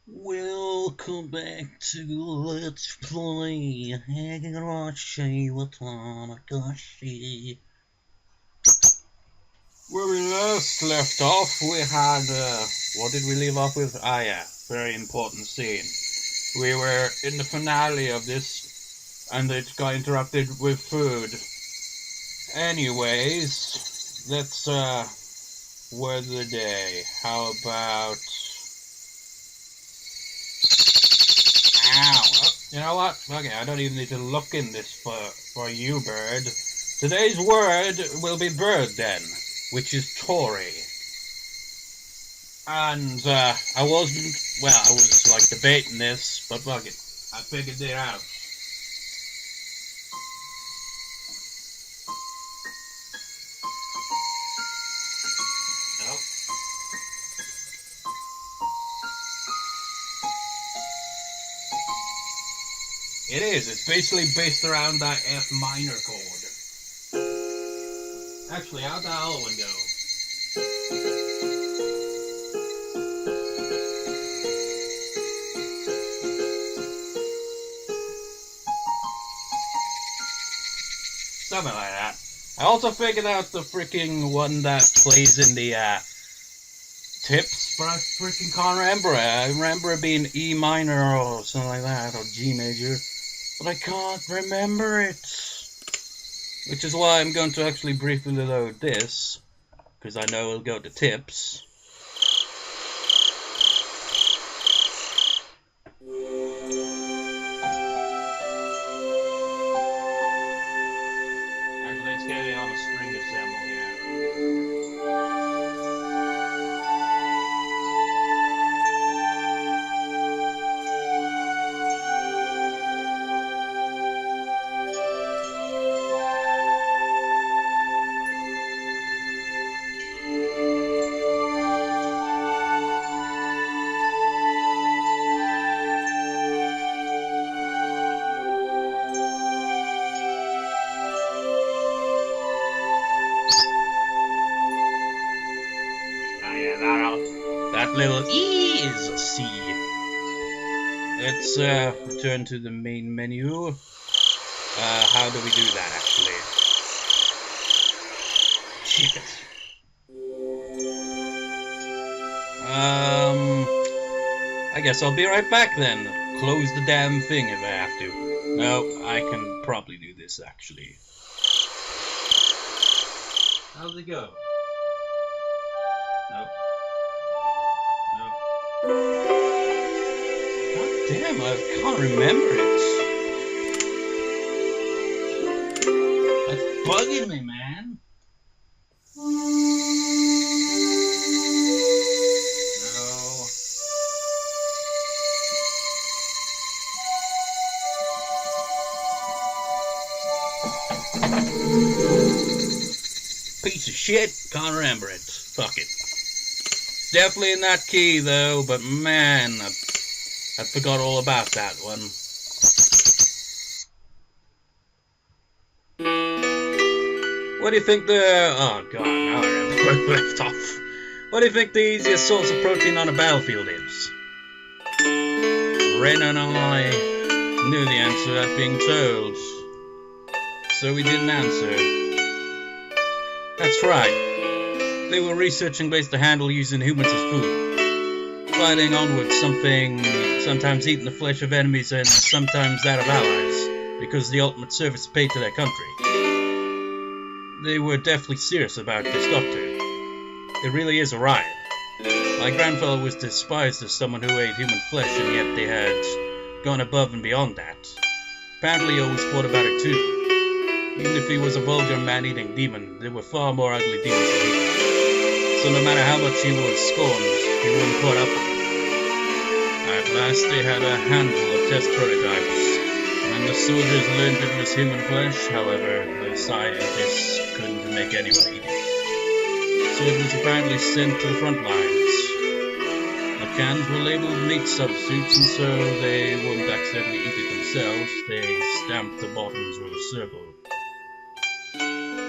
Welcome back to Let's Play Higurashi Watanagashi. Where we last left off, we had, what did we leave off with? Ah yeah, very important scene. We were in the finale of this, and it got interrupted with food. Anyways, let's, word of the day. How about... Ow! Oh, you know what? Okay, I don't even need to look in this for you, bird. Today's word will be bird then, which is Tori. And I was like debating this, but fuck it, I figured it out. Nope. It is. It's basically based around that F minor chord. Actually, how'd that other one go? Something like that. I also figured out the freaking one that plays in the tips, but I freaking can't remember it. I remember it being E minor or something like that, or G major. But I can't remember it. Which is why I'm going to actually briefly load this, because I know it'll go to tips. Actually, let's get it on a string assemble here. That little E is a C. Let's return to the main menu. How do we do that actually? Shit. I guess I'll be right back then. Close the damn thing if I have to. No, I can probably do this actually. How's it go? Nope. God damn, I can't remember it. That's bugging me, man. No. Piece of shit, can't remember it. Fuck it. Definitely in that key though, but man, I forgot all about that one. What do you think oh god, now I remember where we left off. What do you think the easiest source of protein on a battlefield is? Rena and I knew the answer without being told, so we didn't answer. That's right. They were researching ways to handle using humans as food. Fighting onwards, sometimes eating the flesh of enemies and sometimes that of allies, because the ultimate service paid to their country. They were definitely serious about this, Doctor. It really is a riot. My grandfather was despised as someone who ate human flesh, and yet they had gone above and beyond that. Apparently he always thought about it too. Even if he was a vulgar man-eating demon, there were far more ugly demons than he. So no matter how much he was scorned, he wouldn't caught up with him. At last they had a handful of test prototypes. When the soldiers learned it was human flesh, however, the scientists couldn't make anyone eat it. So it was apparently sent to the front lines. The cans were labeled meat substitutes, and so they wouldn't accidentally eat it themselves. They stamped the bottoms with a circle.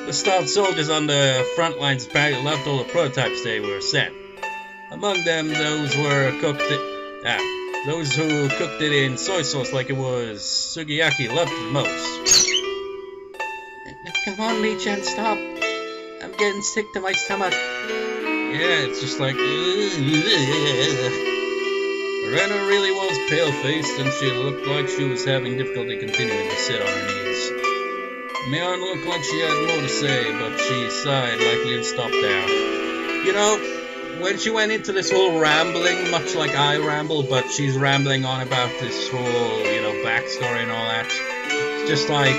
The starved soldiers on the front lines apparently loved all the prototypes they were sent. Among them, those were cooked Those who cooked it in soy sauce like it was sugiyaki loved it the most. Come on, Michan, stop. I'm getting sick to my stomach. Yeah, it's just like... Rena really was pale-faced, and she looked like she was having difficulty continuing to sit on her knees. Mion looked like she had more to say, but she sighed lightly and stopped there. You know, when she went into this whole rambling, much like I ramble, but she's rambling on about this whole, backstory and all that, it's just like,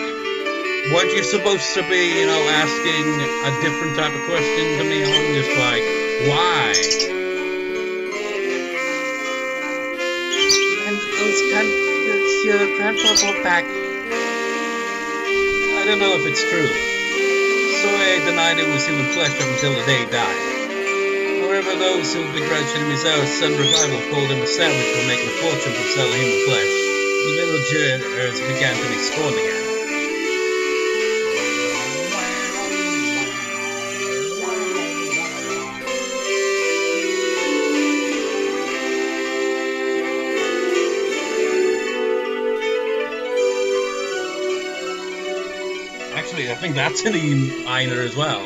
weren't you supposed to be, asking a different type of question to me? I'm just like, why? And your grandpa brought back. I don't know if it's true. Soe denied it was human flesh up until the day he died. However, those who begrudged Hinamizawa's sudden revival called him a savage for making a fortune from selling human flesh. The villagers began to be scorned again. Actually, I think that's in the Einer as well.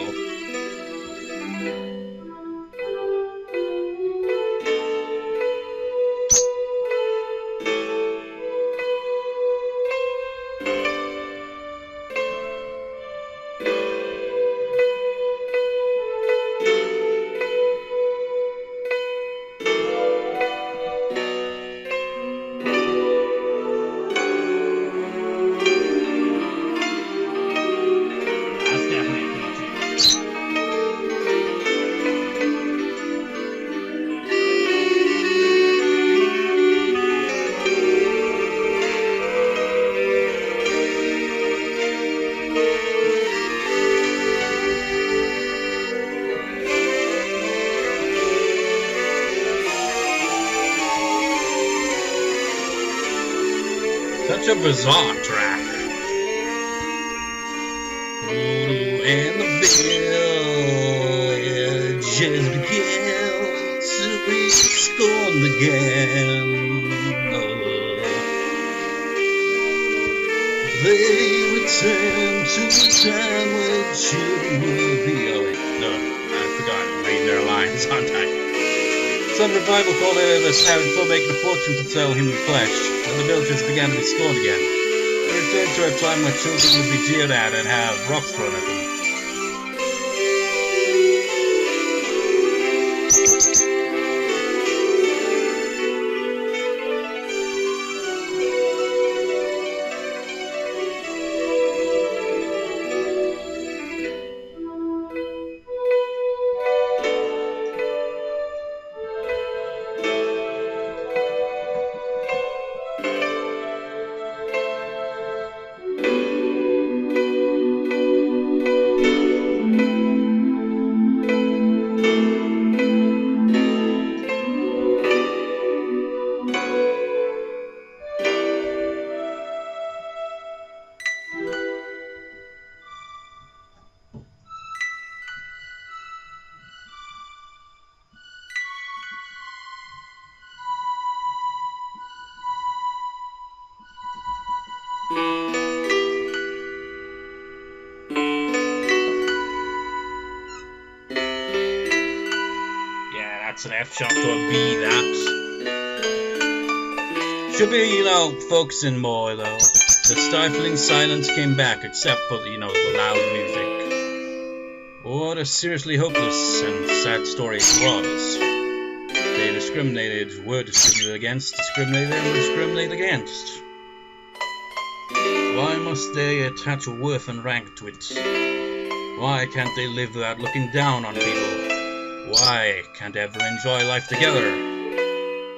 Such a bizarre track. And the villages begin to be scorned again. They return to the time when children will be. Oh wait, no, I forgot. I'm reading their lines, aren't I? Some revival called it a savage for making a fortune to sell human flesh, and the villagers began to be scorned again. They returned to a time when children would be jeered at and have rocks thrown at them. That's an F sharp to a B, that. Should be, focusing more, though. The stifling silence came back, except for, the loud music. What a seriously hopeless and sad story it was. They discriminated, were discriminated against, discriminated and were discriminated against. Why must they attach a worth and rank to it? Why can't they live without looking down on people? Why can't ever enjoy life together?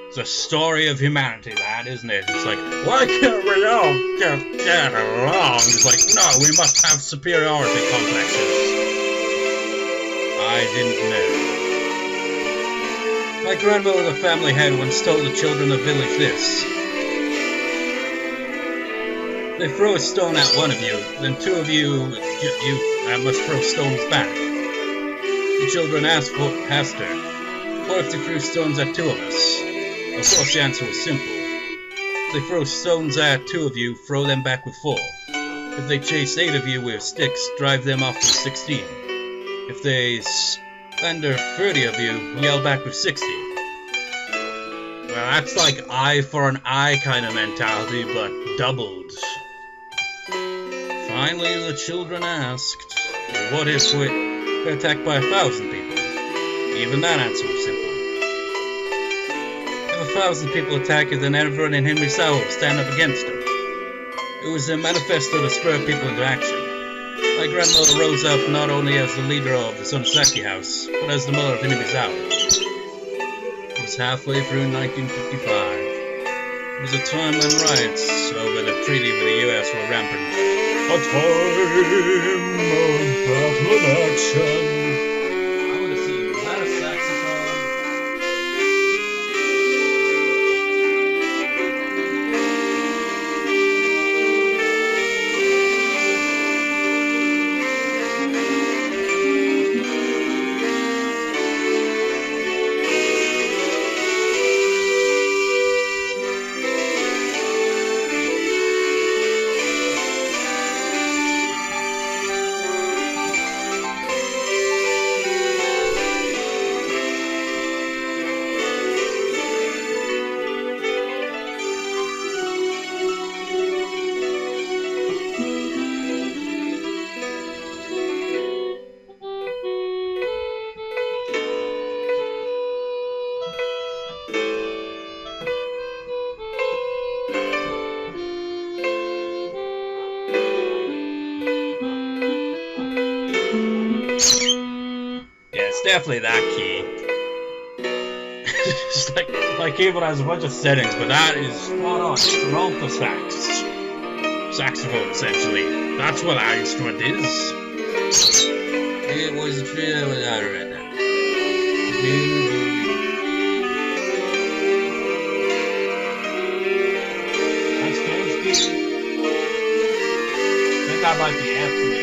It's a story of humanity, that, isn't it? It's like, why can't we all just get along? It's like, no, we must have superiority complexes. I didn't know. My grandmother, the family head, once told the children of the village this. They throw a stone at one of you, then two of you must throw stones back. The children asked her, what if they threw stones at two of us? Of course, the answer was simple. If they throw stones at 2 of you, throw them back with 4. If they chase 8 of you with sticks, drive them off with 16. If they slander 30 of you, yell back with 60. Well, that's like eye for an eye kind of mentality, but doubled. Finally, the children asked, well, what if we're attacked by 1,000 people? Even that answer was simple. If 1,000 people attack you, then everyone in Hinamizawa will stand up against them. It was a manifesto to spur people into action. My grandmother rose up not only as the leader of the Sonozaki house, but as the mother of Hinamizawa. It was halfway through 1955. It was a time when riots over the treaty with the US were rampant. A time of battle and action. I want to see, is that a saxophone? Definitely that key. It's like my keyboard has a bunch of settings, but that is spot on. Instrumental sax. Saxophone, essentially. That's what that instrument is. It was a trio without it right now. That's Keiichi. I think that might be F for me.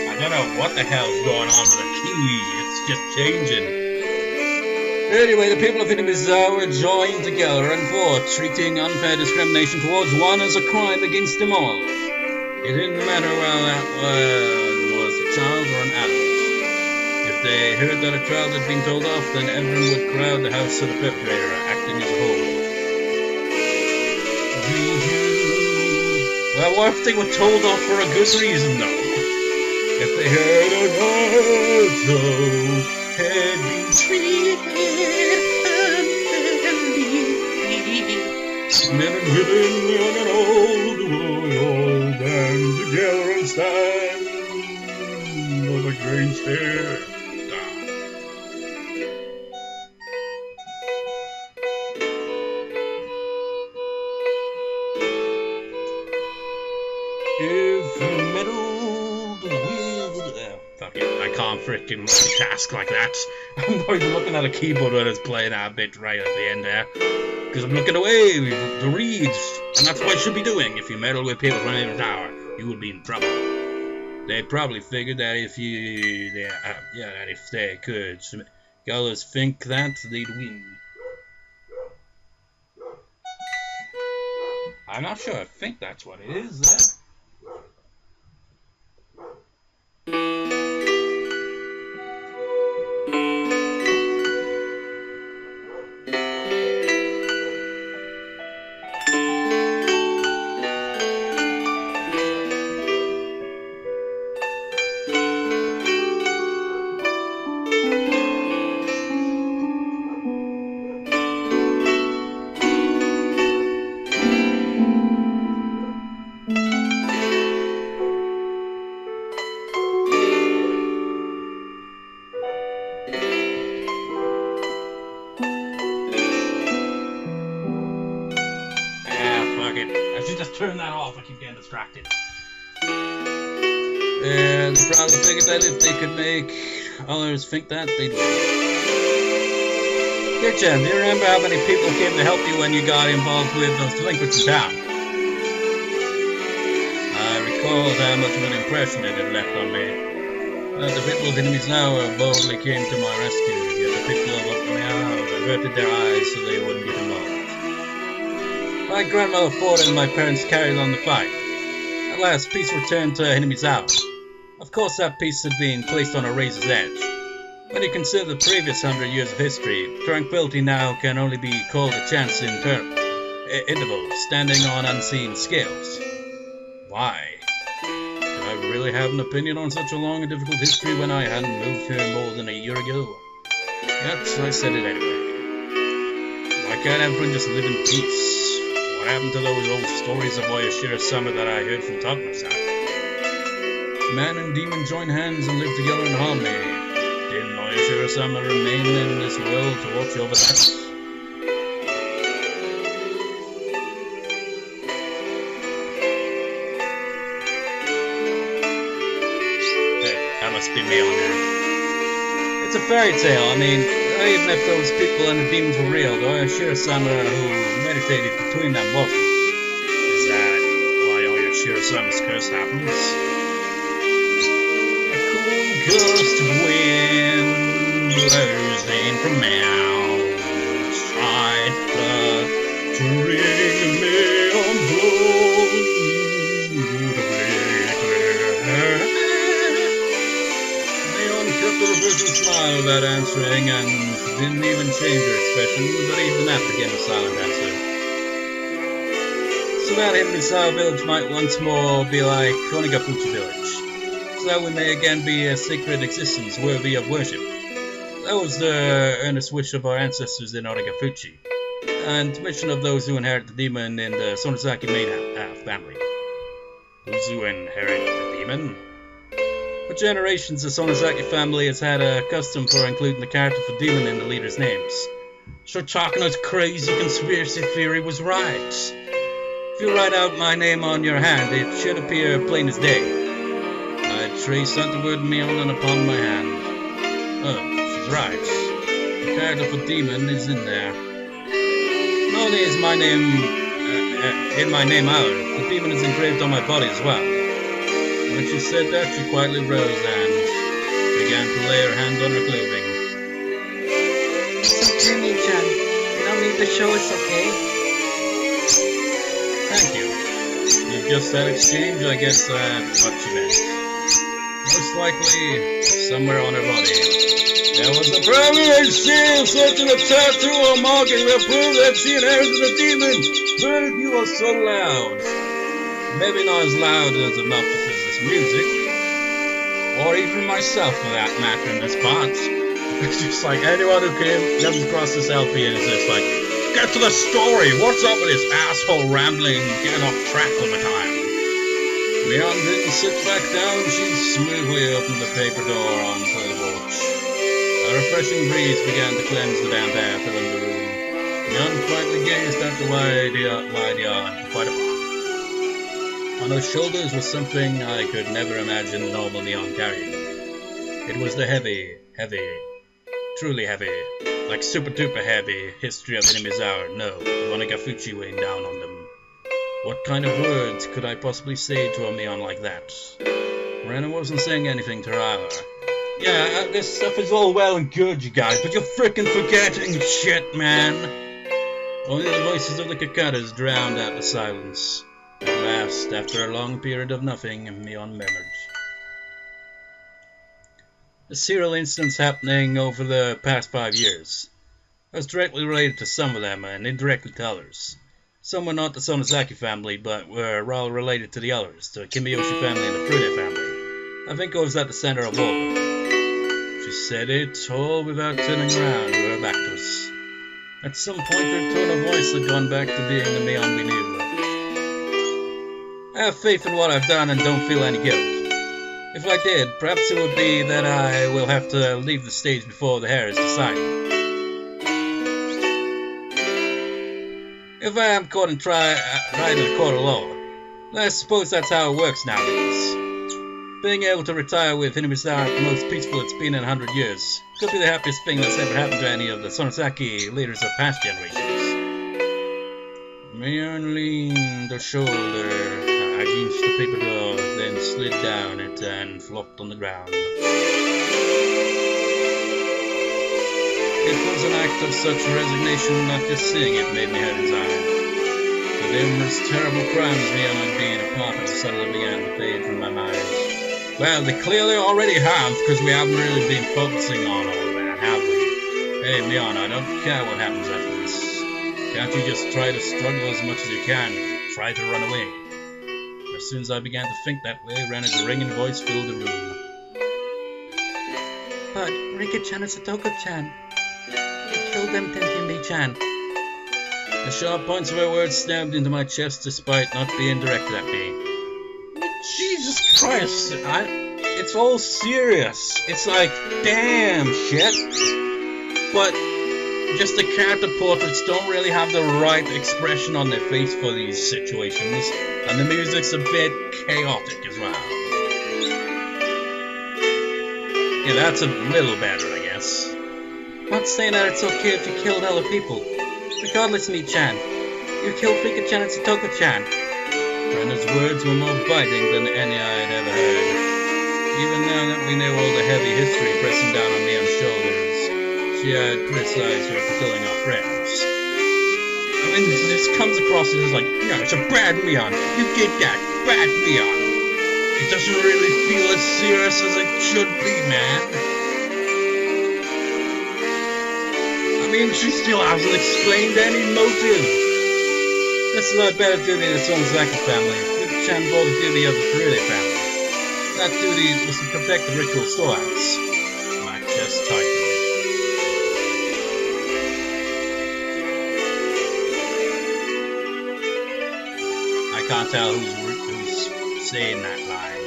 I don't know what the hell's going on with the kiwi, it's just changing. Anyway, the people of Hinamizawa joined together and fought, treating unfair discrimination towards one as a crime against them all. It didn't matter whether that was a child or an adult. If they heard that a child had been told off, then everyone would crowd the house of the perpetrator, acting as a whole. Well, what if they were told off for a good reason, though? If they heard an adult had been treated unfairly, men and women, young and old, will all band together and stand up against it. If you meddled with... fuck it, I can't freaking multitask like that. I'm not even looking at a keyboard when it's playing that bit right at the end there. Because I'm looking away with the reeds. And that's what I should be doing. If you meddle with people from the tower, you would be in trouble. They probably figured that if that if they could girls think that, they'd win. I'm not sure. I think that's what it is. Turn that off, I keep getting distracted. And they probably figured that if they could make others think that, they'd win. Keiichi, do you remember how many people came to help you when you got involved with those delinquents in town? I recall recalled how much of an impression it had left on me. The people of Hinamizawa boldly came to my rescue, yet the people of Watanagashi averted their eyes so they wouldn't get involved. My grandmother fought and my parents carried on the fight. At last, peace returned to Hinamizawa. Of course, that peace had been placed on a razor's edge. When you consider the previous 100 years of history, tranquility now can only be called a chance interval, standing on unseen scales. Why? Did I really have an opinion on such a long and difficult history when I hadn't moved here more than a year ago? Yet I said it anyway. Why can't everyone just live in peace? What happened to those old stories of Higurashi that I heard from Sonozaki? Man and demon join hands and live together in harmony. Didn't Higurashi remain in this world to watch over that? That must be Mion there. It's a fairy tale. I mean, even if those people and the demons were real, the Higurashi who meditated between them wasn't. Is that why Higurashi's curse happens? A cool gust of wind blows in from mountains, tried to ring me on blows. A person smiled without answering and didn't even change her expression, but even that became a silent answer. So that Hinamizawa village might once more be like Watanagashi village, so that we may again be a sacred existence worthy of worship. That was the earnest wish of our ancestors in Watanagashi, and mission of those who inherit the demon in the Sonozaki main family. Those who inherit the demon? For generations, the Sonozaki family has had a custom for including the character for demon in the leaders' names. So Chakano's crazy conspiracy theory was right. If you write out my name on your hand, it should appear plain as day. I trace out the word Mion upon my hand. Oh, she's right. The character for demon is in there. Not only is my name in my name out, the demon is engraved on my body as well. When she said that, she quietly rose and began to lay her hand on her clothing. It's okay, Mii-chan. You don't need to show us, okay? Thank you. You've just that exchange, I guess that's what she meant. Most likely, somewhere on her body. There was a permanent seal such as a tattoo or marking that proved that she inherited a demon. But you are so loud. Maybe not as loud as obnoxious as this music, or even myself for that matter in this part. It's just like anyone who comes across this LP and is just like, get to the story, what's up with this asshole rambling, getting off track all the time? Mion didn't sit back down, she smoothly opened the paper door onto the porch. A refreshing breeze began to cleanse the damp air filling the room. Mion quietly gazed at the wide yard for quite a while. On her shoulders was something I could never imagine normal Mion carrying. It was the heavy, truly heavy, like super duper heavy history of Hinamizawa. No, Watanagashi weighing down on them. What kind of words could I possibly say to a Mion like that? Rena wasn't saying anything to her either. Yeah, this stuff is all well and good, you guys, but you're frickin' forgetting shit, man. Only the voices of the cicadas drowned out the silence. At last, after a long period of nothing, Mion murmured. A serial incidents happening over the past 5 years. I was directly related to some of them and indirectly to others. Some were not the Sonozaki family, but were all related to the others, the Keiichi family and the Furude family. I think I was at the center of all of them. She said it all without turning around with her back to us. At some point, her tone of voice had gone back to being the Mion we knew. I have faith in what I've done and don't feel any guilt. If I did, perhaps it would be that I will have to leave the stage before the hair is decided. If I am caught and tried in a court of law, I suppose that's how it works nowadays. Being able to retire with Hinamizawa the most peaceful it's been in 100 years could be the happiest thing that's ever happened to any of the Sonozaki leaders of past generations. Mion leaned her shoulder against the paper door, then slid down it and flopped on the ground. It was an act of such resignation that just seeing it made me hurt inside. The numerous terrible crimes Mion had been a part of suddenly began to fade from my mind. Well, they clearly already have, because we haven't really been focusing on all that, have we? Hey, Mion, I don't care what happens after this. Can't you just try to struggle as much as you can? Try to run away. As soon as I began to think that way, Rena's ringing voice filled the room. But Rika-chan and Satoko-chan, you killed them, Tentenmei-chan. The sharp points of her words stabbed into my chest despite not being directed at me. Jesus Christ, it's all serious. It's like, damn shit. But just the character portraits don't really have the right expression on their face for these situations, and the music's a bit chaotic as well. Yeah, that's a little better, I guess. I'm not saying that it's okay if you killed other people. Regardless, Mi-chan, you killed Rika-chan and Satoko-chan. Rena's words were more biting than any I had ever heard. Even now that we know all the heavy history pressing down on Mion's shoulders, she had criticized her for killing our friends. I mean, this comes across as like, yeah, it's a bad Mion. You did that, bad Mion. It doesn't really feel as serious as it should be, man. I mean, she still hasn't explained any motive. This is our better duty of the Sonozaki family. Rika-chan bore the duty of the Kurita family. That duty was to protect the ritual storehouse. My chest tightened. I can't tell who's saying that line.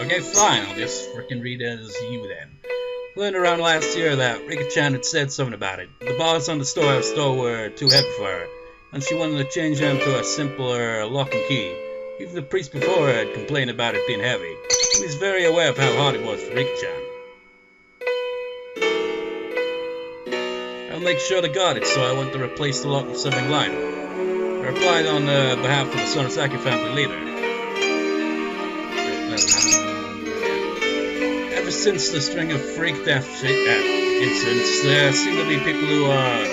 Okay, fine. I'll just frickin' read it as you then. Learned around last year that Rika-chan had said something about it. The bars on the storehouse door were too heavy for her, and she wanted to change them to a simpler lock and key. Even the priest before her had complained about it being heavy. He was very aware of how hard it was for Rika-chan. I'll make sure to guard it, so I want to replace the lock with something lighter. I replied on behalf of the Sonozaki family leader. Ever since the string of freak death incidents, there seem to be people who are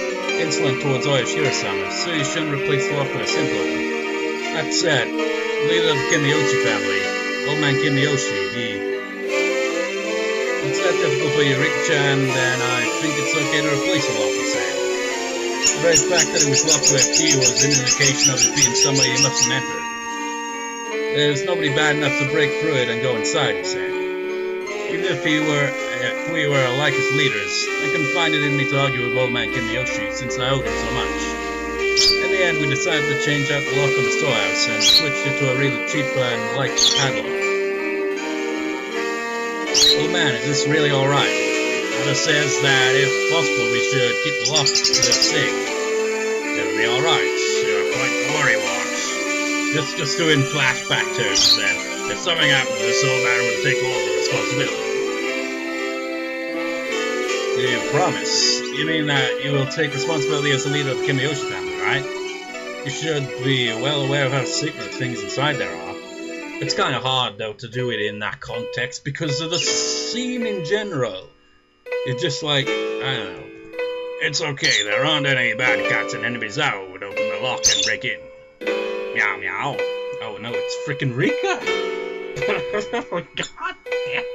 insolent towards Oyashiro-sama, so you shouldn't replace the lock with a simpler one. That said, the leader of the Kimiyoshi family, old man Kimiyoshi, it's that difficult for you, Rika-chan, then I think it's okay to replace the lock, he said. The very fact that it was locked with a key was an indication of it being somebody you mustn't enter. There's nobody bad enough to break through it and go inside, he said. Even if we were alike as leaders, I couldn't find it in me to argue with old man Kimiyoshi since I owed him so much. In the end, we decided to change out the lock on the storehouse and switched it to a really cheap and light padlock. Old man, is this really alright? Mother says that if possible we should keep the lock to the safe. It'll be alright. You're quite worrywart. Just doing flashback turns then. If something happens, this old man will take all the responsibility. Do you promise? You mean that you will take responsibility as the leader of the Kimiyoshi family, right? You should be well aware of how secret things inside there are. It's kind of hard, though, to do it in that context because of the scene in general. It's just like, I don't know. It's okay, there aren't any bad cats in Hinamizawa who would open the lock and break in. Meow meow. Oh no, it's frickin' Rika! God damn.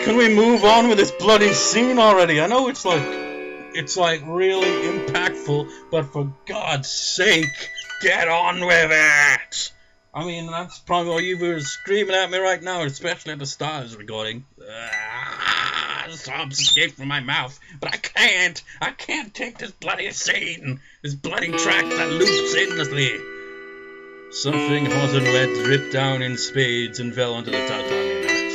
Can we move on with this bloody scene already? I know it's like really impactful, but for God's sake, get on with it! I mean, that's probably what you were screaming at me right now, especially at the start of this recording. Sobs escape from my mouth, but I can't take this bloody scene, this bloody track that loops endlessly. Something hot and wet dripped down in spades and fell onto the tatami mat.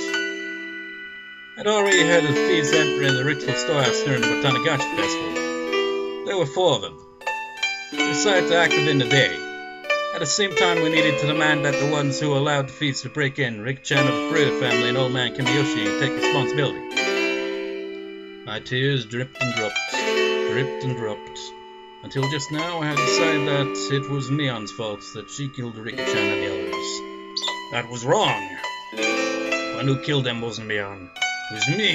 I'd already heard of thieves entering the ritual storehouse during the Watanagashi festival. There were 4 of them. We decided to act within the day. At the same time, we needed to demand that the ones who allowed the thieves to break in, Rika-chan of the Furita family and old man Kimiyoshi, take responsibility. My tears dripped and dropped, dripped and dropped. Until just now, I had decided that it was Mion's fault that she killed Rika-chan and the others. That was wrong. The one who killed them wasn't Mion. It was me.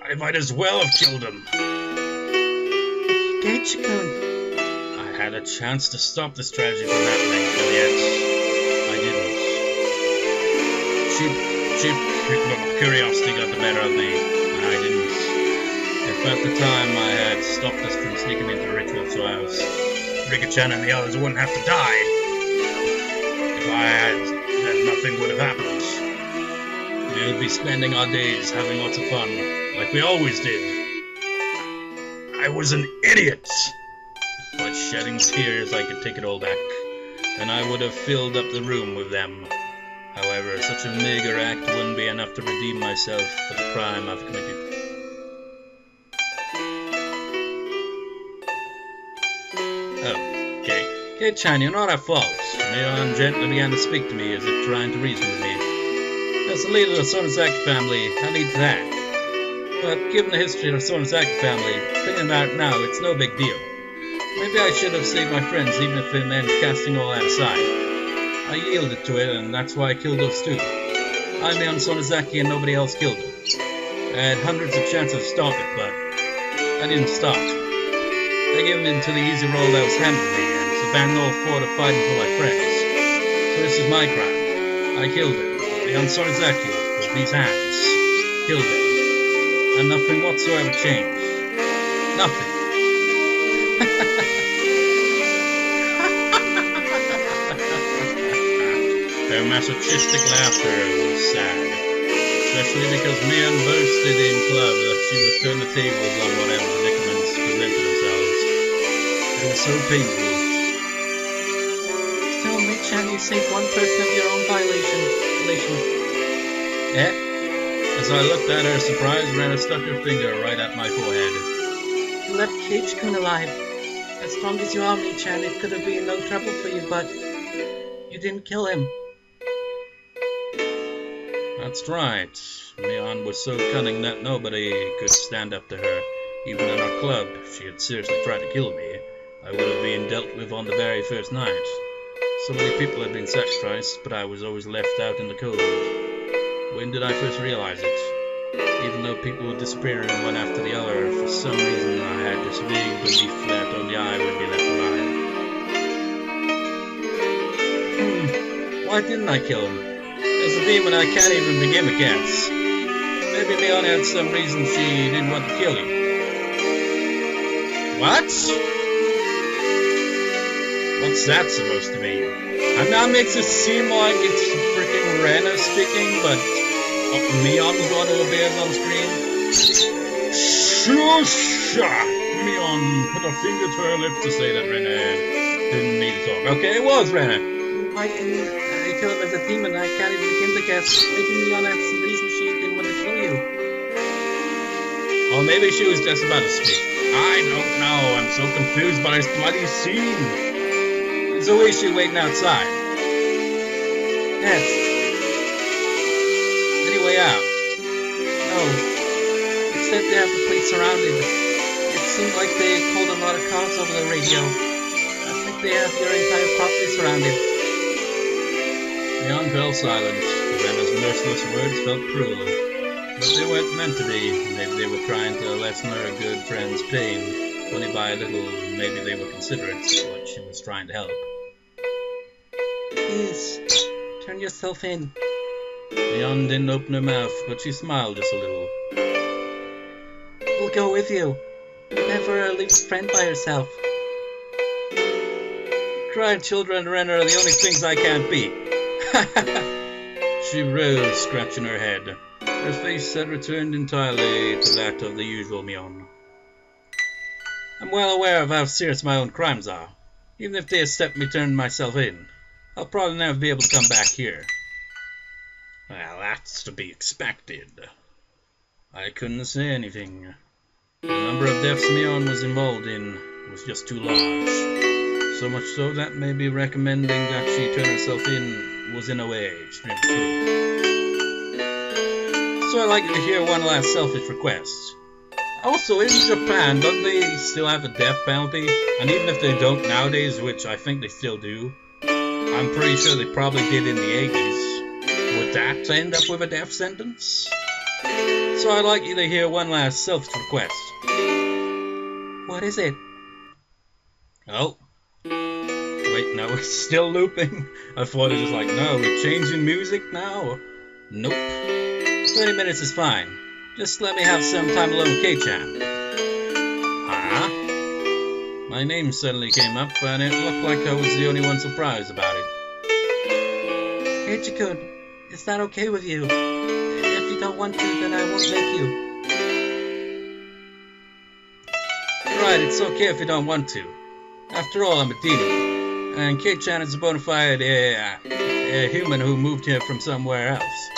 I might as well have killed him. Keiichi-kun. I had a chance to stop this tragedy from happening, and yet I didn't. Cheap curiosity got the better of me, and I didn't. If at the time I had stopped us from sneaking into the ritual house, Rika-chan and the others wouldn't have to die. If I had, then nothing would have happened. We would be spending our days having lots of fun, like we always did. I was an idiot! By shedding tears, I could take it all back, and I would have filled up the room with them. However, such a meager act wouldn't be enough to redeem myself for the crime I've committed. Okay. Kei-chan, you're not at fault. Mion gently began to speak to me as if trying to reason with me. As the leader of the Sonozaki family, I need that. But given the history of the Sonozaki family, thinking about it now, it's no big deal. Maybe I should have saved my friends, even if it meant casting all that aside. I yielded to it, and that's why I killed those two. I'm Mion Sonozaki, and nobody else killed them. I had hundreds of chances to stop it, but I didn't stop. I gave in to the easy role that was handed me, and abandoned all thought of fighting for my friends. So this is my crime. I killed him. Mion Sonozaki, with these hands. Killed him. And nothing whatsoever changed. Nothing. Her masochistic laughter was sad, especially because Mion boasted in club that she would turn the tables on whatever predicaments presented themselves. It was so painful. Still, Mei-chan, you saved one person of your own violation. Eh? As I looked at her, surprised, Rena stuck her finger right at my forehead. You left Keiichi-kun alive. As strong as you are, Mei-chan, it could have been no trouble for you, but you didn't kill him. That's right. Mion was so cunning that nobody could stand up to her. Even in our club, if she had seriously tried to kill me, I would have been dealt with on the very first night. So many people had been sacrificed, but I was always left out in the cold. When did I first realize it? Even though people would disappear one after the other, for some reason I had this vague belief that only I would be left alive. Why didn't I kill him? There's a demon I can't even begin to guess. Maybe Mion had some reason she didn't want to kill you. What? What's that supposed to mean? And that makes it seem like it's freaking Rena speaking, but Mion's the one who appears on screen. Shusha! Mion put a finger to her lips to say that Rena didn't need to talk. Okay, it was Rena. Why didn't I kill him as a demon? I can't even begin to guess. Maybe Mion had some reason she didn't want to kill you. Or maybe she was just about to speak. I don't know. I'm so confused by this bloody scene. So is she waiting outside? Yes. Any way out? No. It said they have the place surrounded. It seemed like they called a lot of cars over the radio. I think they have your entire property surrounded. Mion fell silent. Rena's merciless words felt cruel. But they weren't meant to be. Maybe they were trying to lessen her good friend's pain. Only by a little, maybe they were considerate, but she was trying to help. Please, turn yourself in. Mion didn't open her mouth, but she smiled just a little. We'll go with you. Never leave a friend by herself. Crying children and Rena are the only things I can't be. She rose, scratching her head. Her face had returned entirely to that of the usual Mion. I'm well aware of how serious my own crimes are. Even if they accept me turning myself in, I'll probably never be able to come back here. Well, that's to be expected. I couldn't say anything. The number of deaths Mion was involved in was just too large. So much so that maybe recommending that she turn herself in was in a way extremely true. So I'd like to hear one last selfish request. Also, in Japan, don't they still have the death penalty? And even if they don't nowadays, which I think they still do, I'm pretty sure they probably did in the 80s. Would that end up with a death sentence? So I'd like you to hear one last selfish request. What is it? Oh. Wait, no, it's still looping. I thought it was like, no, we're changing music now. Nope. 20 minutes is fine. Just let me have some time alone with Kei-chan. Huh? My name suddenly came up, and it looked like I was the only one surprised about it. Keiichi-kun, is that okay with you? If you don't want to, then I won't make you. Right, it's okay if you don't want to. After all, I'm a demon. And Kei-chan is a bona fide human who moved here from somewhere else.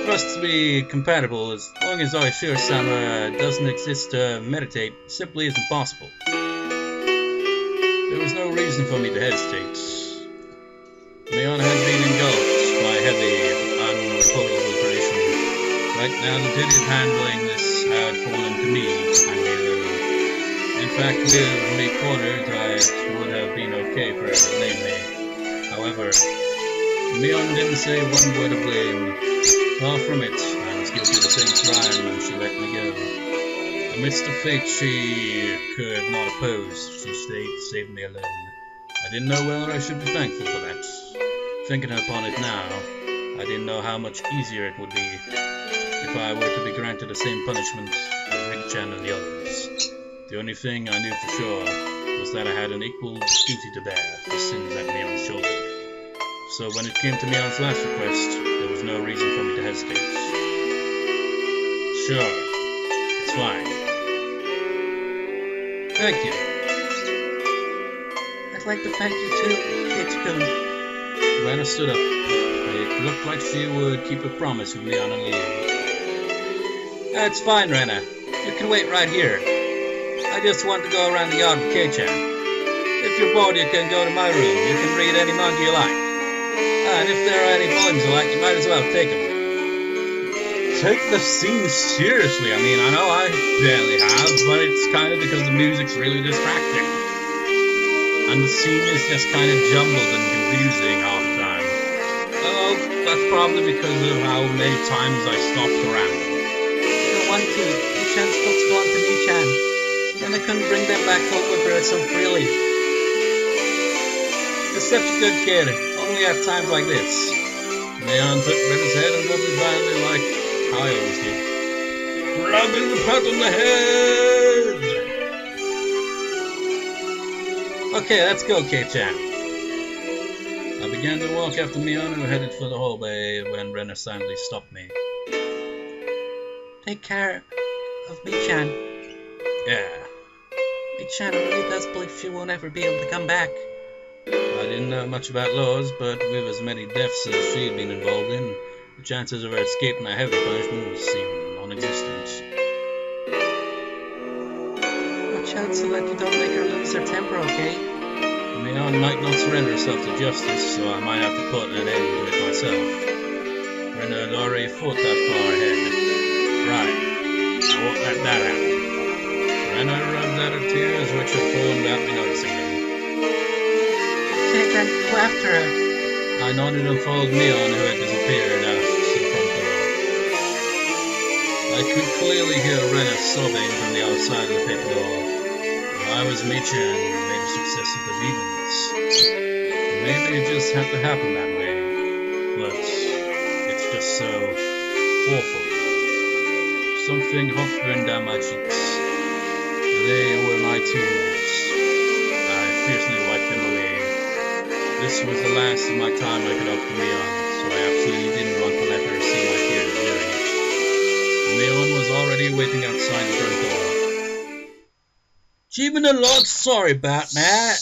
For us to be compatible, as long as Oishiro-sama doesn't exist to meditate, simply isn't possible. There was no reason for me to hesitate. Mion had been engulfed by heavy, unopposable tradition. Right now, the duty of handling this had fallen to me, and me alone. In fact, with me cornered, it would have been okay for her to blame me. However, Mion didn't say one word of blame. Far from it, I was guilty of the same crime and she let me go. Amidst a fate she could not oppose, she saved me alone. I didn't know whether I should be thankful for that. Thinking upon it now, I didn't know how much easier it would be if I were to be granted the same punishment as Rick-chan and the others. The only thing I knew for sure was that I had an equal duty to bear for sins at Mion's shoulder. So when it came to Mion's last request, there was no reason for me to hesitate. Sure, it's fine. Thank you. I'd like to thank you too, Keiichi-kun. Rena stood up. It looked like she would keep her promise with Mion and Liu. That's fine, Rena. You can wait right here. I just want to go around the yard with Kei-chan. If you're bored, you can go to my room. You can read any manga you like. And if there are any poems you like, you might as well take them. Take the scene seriously. I mean, I know I barely have, but it's kind of because the music's really distracting. And the scene is just kind of jumbled and confusing half the time. Well, that's probably because of how many times I stopped around. I don't want to. Kei-chan's books belong to me-chan. And I couldn't bring them back home with her so freely. You're such a good kid. Only at times like this. Mion took Rena's head and rubbed it violently like I always did. Rubbing the pat on the head! Okay, let's go, Kei-chan. I began to walk after Mion, who headed for the hallway when Rena silently stopped me. Take care of me-chan. Yeah. Me-chan really does believe she won't ever be able to come back. I didn't know much about laws, but with as many deaths as she had been involved in, the chances of her escaping a heavy punishment seemed non-existent. Watch out so that you don't make her lose her temper, okay? Mion might not surrender herself to justice, so I might have to put an end to it myself. Rena had already thought that far ahead. Right, I won't let that happen. Rena rubbed out her tears, which had fallen without me noticing them. Okay, then go after her. I nodded and followed Mion, who had disappeared out the front door. I could clearly hear Rena sobbing from the outside of the pit door. If I was Michi and made a success of the demons, maybe it just had to happen that way. But it's just so awful. Something hot burned down my cheeks. They were my tears. I fiercely wiped them away. This was the last of my time I could offer Mion, so I absolutely didn't want to let her see my tears during it. Mion was already waiting outside the front door. Gee, been a lot sorry about that.